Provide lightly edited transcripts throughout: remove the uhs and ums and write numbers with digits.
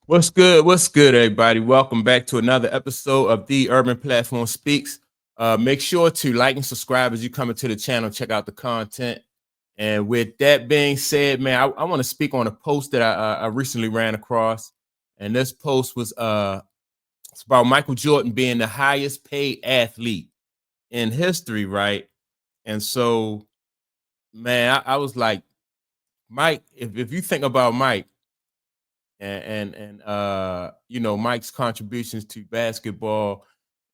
What's good? What's good, everybody? Welcome back to another episode of The Urban Platform Speaks. Make sure to like and subscribe as you come into the channel. Check out the content. And with that being said, man, I want to speak on a post that I recently ran across. And this post was it's about Michael Jordan being the highest paid athlete in history, right? And so, man, I was like, Mike, if you think about Mike, and Mike's contributions to basketball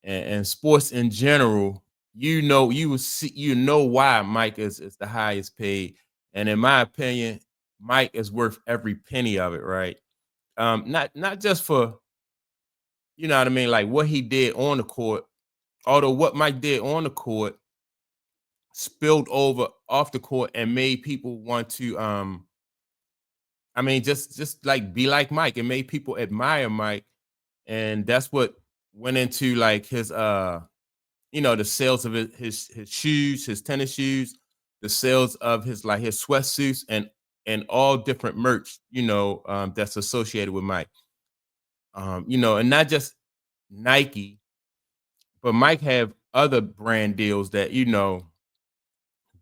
and sports in general, you will see why Mike is the highest paid. And in my opinion, Mike is worth every penny of it, right? Not just for what I mean, like what he did on the court, although what Mike did on the court spilled over off the court and made people want to I mean, just like be like Mike. It made people admire Mike, and that's what went into like his the sales of his shoes, his tennis shoes, the sales of his sweatsuits and all different merch, that's associated with Mike. And not just Nike, but Mike have other brand deals that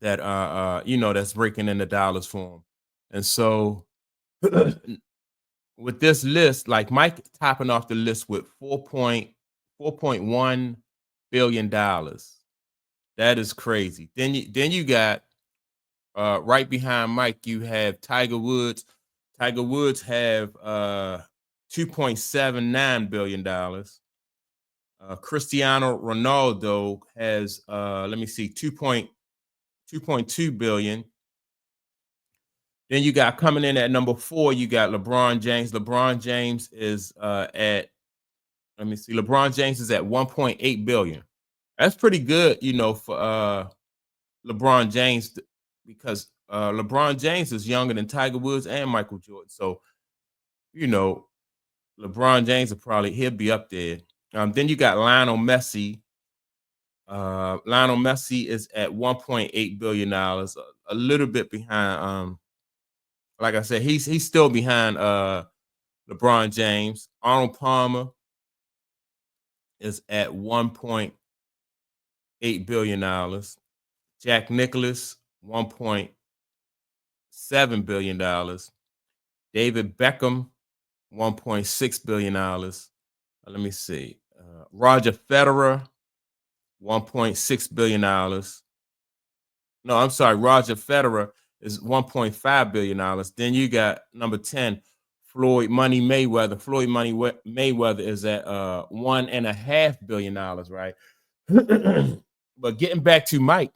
that's breaking in the dollars for him. And so with this list, like Mike topping off the list with 4.1 billion dollars. That is crazy. Then you got right behind Mike, you have Tiger Woods. Tiger Woods have $2.79 billion. Cristiano Ronaldo has let me see, 2.2 billion. Then you got coming in at number 4, you got LeBron James. LeBron James is at let me see. LeBron James is at 1.8 billion. That's pretty good, for LeBron James because LeBron James is younger than Tiger Woods and Michael Jordan. So, you know, LeBron James he'll be up there. Then you got Lionel Messi. Lionel Messi is at $1.8 billion, a little bit behind. Like I said, he's still behind LeBron James. Arnold Palmer is at $1.8 billion. Jack Nicklaus, $1.7 billion. David Beckham, $1.6 billion. Let me see. Roger Federer, $1.6 billion. No, I'm sorry. Roger Federer is $1.5 billion. Then you got number 10, Floyd Money Mayweather. Floyd Money Mayweather is at $1.5 billion, right? But getting back to Mike,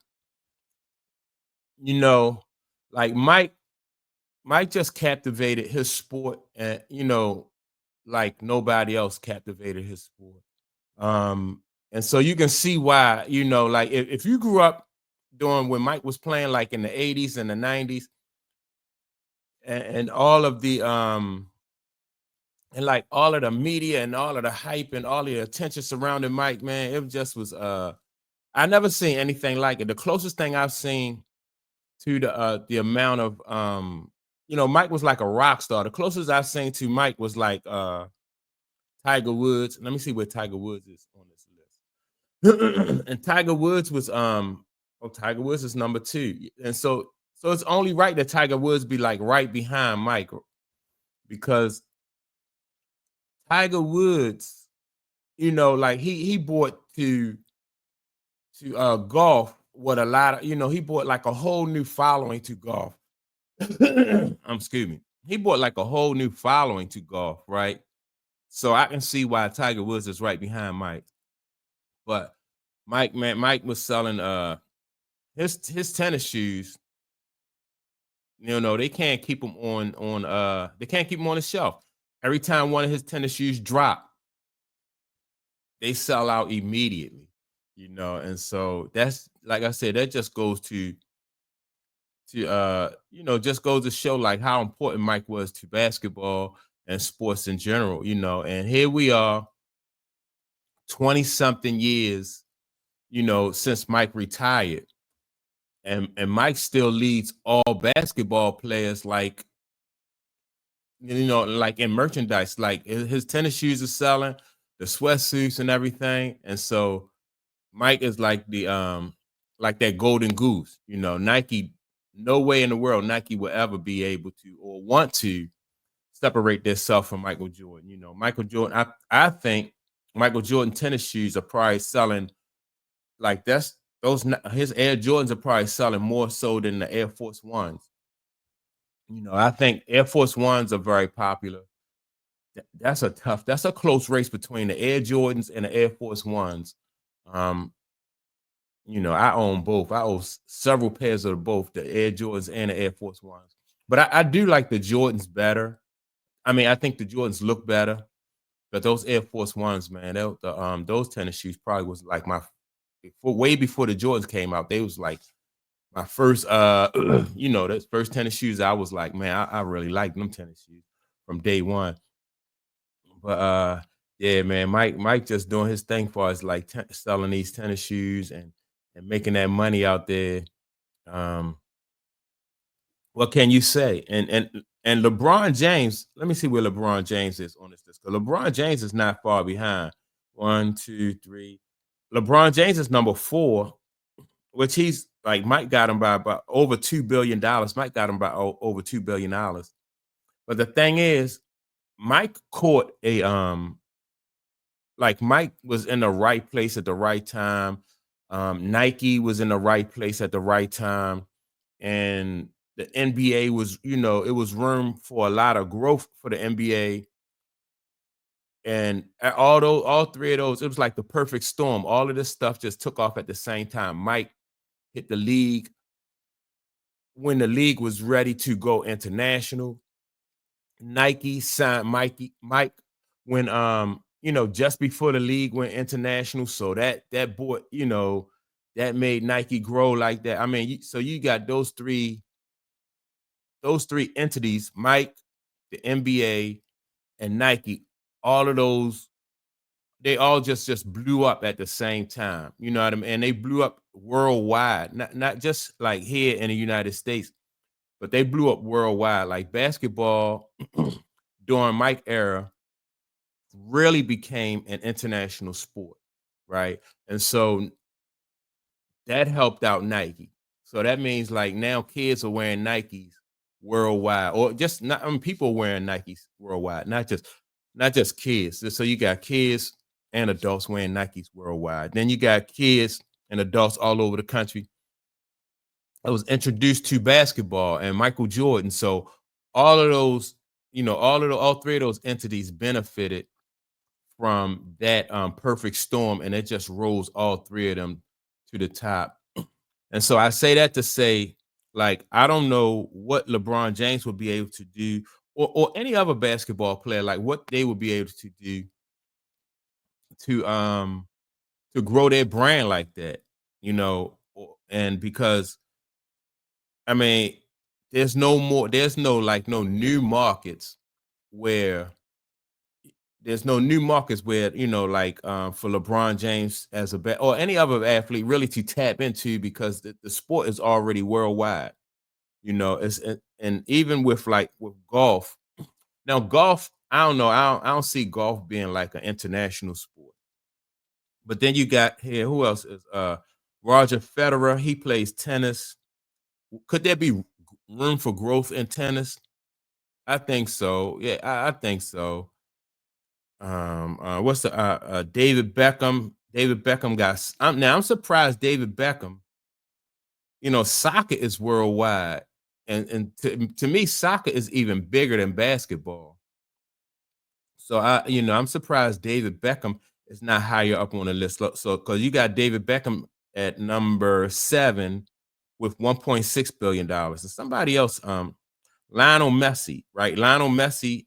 you know, like Mike just captivated his sport, and like nobody else captivated his sport. And so you can see why, like if you grew up during when Mike was playing, like in the 80s and the 90s, and all of the and like all of the media and all of the hype and all the attention surrounding Mike, man, it just was I never seen anything like it. The closest thing I've seen to the amount of Mike was like a rock star. The closest I've seen to Mike was like Tiger Woods. Let me see where Tiger Woods is on this list. And Tiger Woods was Tiger Woods is number 2. And so it's only right that Tiger Woods be like right behind Mike, because Tiger Woods, like he brought to golf what a lot of, he brought like a whole new following to golf. Excuse me. He brought like a whole new following to golf, right? So I can see why Tiger Woods is right behind Mike. But Mike was selling his tennis shoes. They can't keep him on they can't keep him on the shelf. Every time one of his tennis shoes drop, they sell out immediately. And so that's, like I said, that just goes to just goes to show like how important Mike was to basketball and sports in general. And here we are 20 something years since Mike retired, and Mike still leads all basketball players like like in merchandise, like his tennis shoes are selling, the sweatsuits and everything. And so Mike is like that golden goose. Nike, no way in the world Nike will ever be able to or want to separate themselves from Michael Jordan. Michael Jordan, I think Michael Jordan tennis shoes are probably selling like his Air Jordans are probably selling more so than the Air Force Ones. I think Air Force Ones are very popular. That's a close race between the Air Jordans and the Air Force Ones. Um, I own both. I own several pairs of both, the Air Jordans and the Air Force Ones. But I do like the Jordans better. I mean, I think the Jordans look better, but those Air Force Ones, man, those tennis shoes probably was like way before the Jordans came out. They was like my first, those first tennis shoes. I was like, man, I really like them tennis shoes from day one. But yeah, man, Mike just doing his thing for us, like selling these tennis shoes and making that money out there. Um, what can you say? And LeBron James, let me see where LeBron James is on this list. 'Cause LeBron James is not far behind. One, two, three. LeBron James is number 4, which he's like Mike got him by about over $2 billion. Mike got him by over $2 billion. But the thing is, Mike caught a like Mike was in the right place at the right time. Nike was in the right place at the right time, and the NBA was, it was room for a lot of growth for the NBA. And all three of those, it was like the perfect storm. All of this stuff just took off at the same time. Mike hit the league when the league was ready to go international. Nike signed Mike when just before the league went international. So that bought, that made Nike grow like that. I mean, so you got those three entities, Mike, the NBA, and Nike, all of those, they all just blew up at the same time. You know what I mean? And they blew up worldwide, not just like here in the United States, but they blew up worldwide. Like basketball during Mike era really became an international sport, right? And so that helped out Nike. So that means like now kids are wearing Nikes worldwide, or just not people wearing Nikes worldwide, not just kids. So you got kids and adults wearing Nikes worldwide. Then you got kids and adults all over the country. I was introduced to basketball and Michael Jordan. So all of those, all three of those entities benefited from that perfect storm, and it just rose all three of them to the top. And so I say that to say, like, I don't know what LeBron James would be able to do, or any other basketball player, like what they would be able to do to to grow their brand like that, and because I mean, there's no like no new markets where like for LeBron James as or any other athlete really to tap into, because the sport is already worldwide. And even with golf. Now golf, I don't know, I don't see golf being like an international sport. But then you got here, who else is Roger Federer, he plays tennis. Could there be room for growth in tennis? I think so. Yeah, I think so. What's the David Beckham? David Beckham I'm surprised David Beckham. Soccer is worldwide, and to me, soccer is even bigger than basketball. So I'm surprised David Beckham is not higher up on the list. So because you got David Beckham at number 7 with $1.6 billion, and somebody else, Lionel Messi, right? Lionel Messi,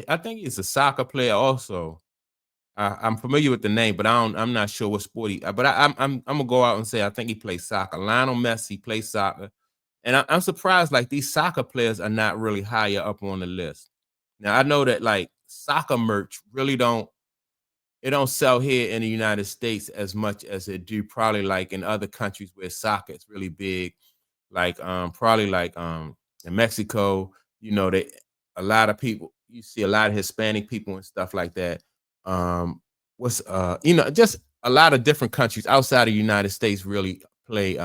I think he's a soccer player also. I'm familiar with the name, but I'm not sure what sport he. But I'm gonna go out and say I think he plays soccer. Lionel Messi plays soccer, and I'm surprised like these soccer players are not really higher up on the list. Now I know that like soccer merch really don't sell here in the United States as much as it do probably like in other countries where soccer is really big, like probably like in Mexico. a lot of people, you see a lot of Hispanic people and stuff like that. What's just a lot of different countries outside of the United States really play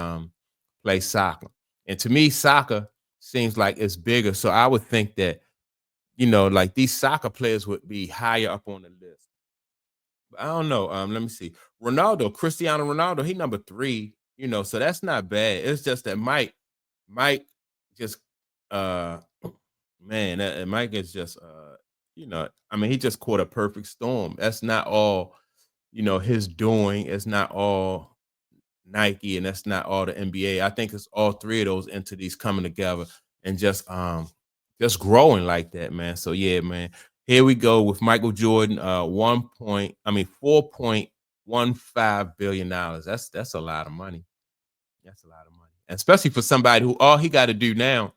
soccer. And to me, soccer seems like it's bigger. So I would think that, like these soccer players would be higher up on the list. But I don't know. Let me see. Cristiano Ronaldo, he number three, so that's not bad. It's just that Mike just uh man, Mike is just I mean, he just caught a perfect storm. That's not all, his doing. It's not all Nike, and that's not all the NBA. I think it's all three of those entities coming together and just growing like that, man. So yeah, man. Here we go with Michael Jordan, 4.15 billion dollars. That's a lot of money. That's a lot of money. Especially for somebody who all he got to do now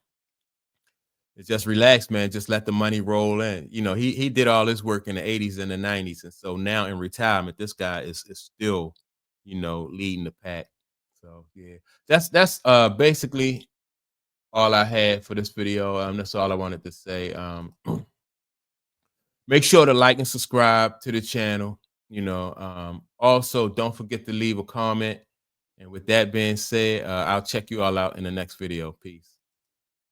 is just relax, man. Just let the money roll in. He did all his work in the 80s and the 90s. And so now in retirement, this guy is still, leading the pack. So yeah, that's basically all I had for this video. That's all I wanted to say. Make sure to like and subscribe to the channel. Also don't forget to leave a comment. And with that being said, I'll check you all out in the next video. Peace.